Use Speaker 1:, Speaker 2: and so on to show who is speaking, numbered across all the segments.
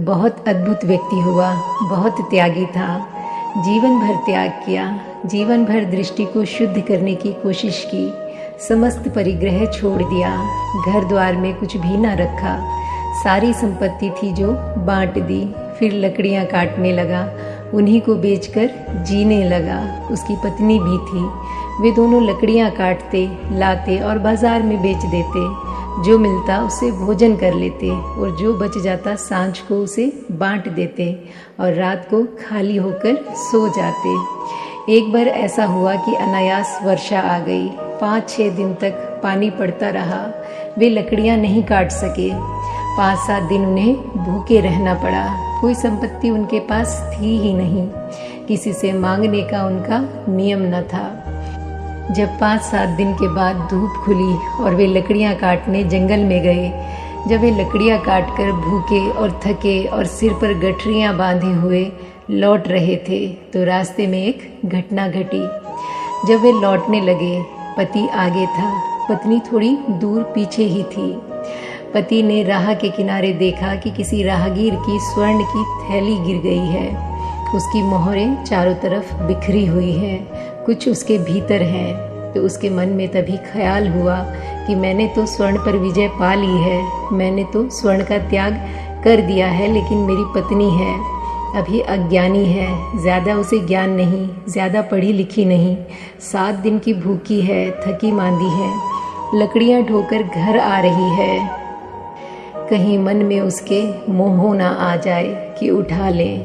Speaker 1: बहुत अद्भुत व्यक्ति हुआ, बहुत त्यागी था। जीवन भर त्याग किया, जीवन भर दृष्टि को शुद्ध करने की कोशिश की, समस्त परिग्रह छोड़ दिया, घर द्वार में कुछ भी ना रखा, सारी संपत्ति थी जो बांट दी, फिर लकड़ियां काटने लगा, उन्हीं को बेचकर जीने लगा। उसकी पत्नी भी थी, वे दोनों लकड़ियां काटते, लाते और बाजार में बेच देते। जो मिलता उसे भोजन कर लेते और जो बच जाता सांझ को उसे बांट देते और रात को खाली होकर सो जाते। एक बार ऐसा हुआ कि अनायास वर्षा आ गई। 5-6 दिन तक पानी पड़ता रहा। वे लकड़ियां नहीं काट सके। 5-7 दिन उन्हें भूखे रहना पड़ा। कोई संपत्ति उनके पास थी ही नहीं। किसी से मांगने का उनका नियम न था। जब 5-7 दिन के बाद धूप खुली और वे लकड़ियां काटने जंगल में गए, जब वे लकड़ियां काटकर भूखे और थके और सिर पर गठरियां बांधे हुए लौट रहे थे तो रास्ते में एक घटना घटी। जब वे लौटने लगे, पति आगे था, पत्नी थोड़ी दूर पीछे ही थी। पति ने राह के किनारे देखा कि किसी राहगीर की स्वर्ण की थैली गिर गई है। उसकी मोहरें चारों तरफ बिखरी हुई है, कुछ उसके भीतर है। तो उसके मन में तभी ख्याल हुआ कि मैंने तो स्वर्ण पर विजय पा ली है, मैंने तो स्वर्ण का त्याग कर दिया है, लेकिन मेरी पत्नी है, अभी अज्ञानी है, ज़्यादा उसे ज्ञान नहीं, ज़्यादा पढ़ी लिखी नहीं, 7 दिन की भूखी है, थकी मांदी है, लकड़ियाँ ढोकर घर आ रही है। कहीं मन में उसके मोह ना आ जाए कि उठा ले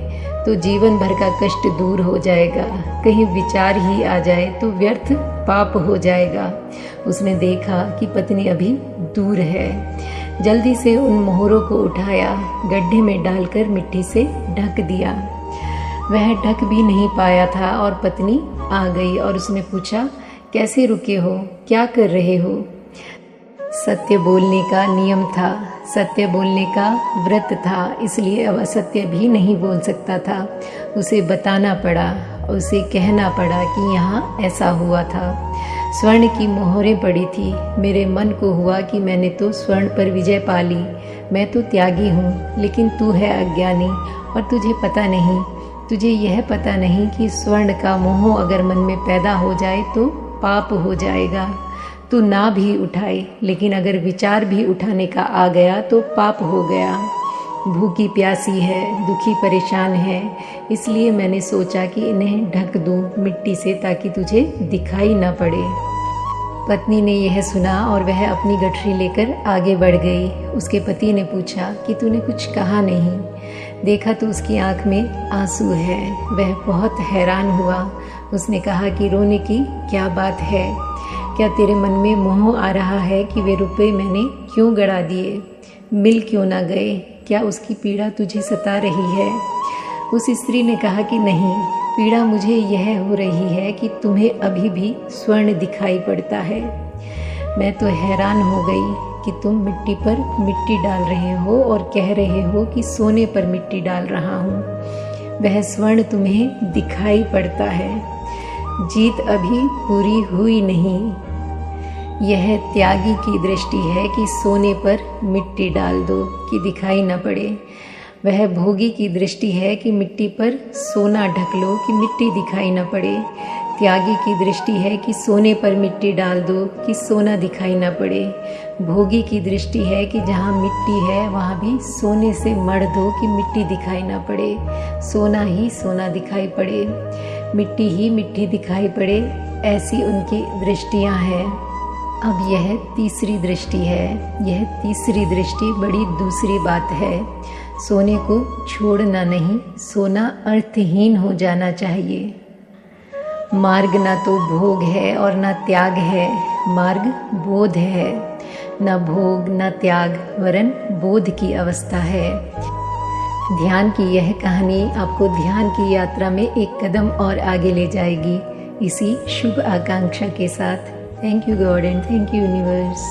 Speaker 1: तो जीवन भर का कष्ट दूर हो जाएगा, कहीं विचार ही आ जाए तो व्यर्थ पाप हो जाएगा। उसने देखा कि पत्नी अभी दूर है। जल्दी से उन मोहरों को उठाया, गड्ढे में डालकर मिट्टी से ढक दिया। वह ढक भी नहीं पाया था और पत्नी आ गई और उसने पूछा, कैसे रुके हो, क्या कर रहे हो? सत्य बोलने का नियम था, सत्य बोलने का व्रत था, इसलिए अब असत्य भी नहीं बोल सकता था। उसे बताना पड़ा, उसे कहना पड़ा कि यहाँ ऐसा हुआ था। स्वर्ण की मोहरें पड़ी थी। मेरे मन को हुआ कि मैंने तो स्वर्ण पर विजय पा ली, मैं तो त्यागी हूँ, लेकिन तू है अज्ञानी और तुझे पता नहीं, तुझे यह पता नहीं कि स्वर्ण का मोह अगर मन में पैदा हो जाए तो पाप हो जाएगा। तू ना भी उठाए, लेकिन अगर विचार भी उठाने का आ गया तो पाप हो गया। भूखी प्यासी है, दुखी परेशान है, इसलिए मैंने सोचा कि इन्हें ढक दूं मिट्टी से ताकि तुझे दिखाई ना पड़े। पत्नी ने यह सुना और वह अपनी गठरी लेकर आगे बढ़ गई। उसके पति ने पूछा कि तूने कुछ कहा नहीं। देखा तो उसकी आंख में आंसू है। वह बहुत हैरान हुआ। उसने कहा कि रोने की क्या बात है? क्या तेरे मन में मोह आ रहा है कि वे रुपए मैंने क्यों गड़ा दिए, मिल क्यों ना गए? क्या उसकी पीड़ा तुझे सता रही है? उस स्त्री ने कहा कि नहीं, पीड़ा मुझे यह हो रही है कि तुम्हें अभी भी स्वर्ण दिखाई पड़ता है। मैं तो हैरान हो गई कि तुम मिट्टी पर मिट्टी डाल रहे हो और कह रहे हो कि सोने पर मिट्टी डाल रहा हूँ। वह स्वर्ण तुम्हें दिखाई पड़ता है। जीत अभी पूरी हुई नहीं। यह त्यागी की दृष्टि है कि सोने पर मिट्टी डाल दो कि दिखाई न पड़े। वह भोगी की दृष्टि है कि मिट्टी पर सोना ढक लो कि मिट्टी दिखाई न पड़े। त्यागी की दृष्टि है कि सोने पर मिट्टी डाल दो कि सोना दिखाई न पड़े। भोगी की दृष्टि है कि जहाँ मिट्टी है वहाँ भी सोने से मढ़ दो कि मिट्टी दिखाई न पड़े, सोना ही सोना दिखाई पड़े, मिट्टी ही मिट्टी दिखाई पड़े। ऐसी उनकी दृष्टियाँ हैं। अब यह तीसरी दृष्टि है। यह तीसरी दृष्टि बड़ी दूसरी बात है। सोने को छोड़ना नहीं, सोना अर्थहीन हो जाना चाहिए। मार्ग ना तो भोग है और ना त्याग है, मार्ग बोध है। न भोग न त्याग वरन बोध की अवस्था है। ध्यान की यह कहानी आपको ध्यान की यात्रा में एक कदम और आगे ले जाएगी। इसी शुभ आकांक्षा के साथ thank you God and thank you universe.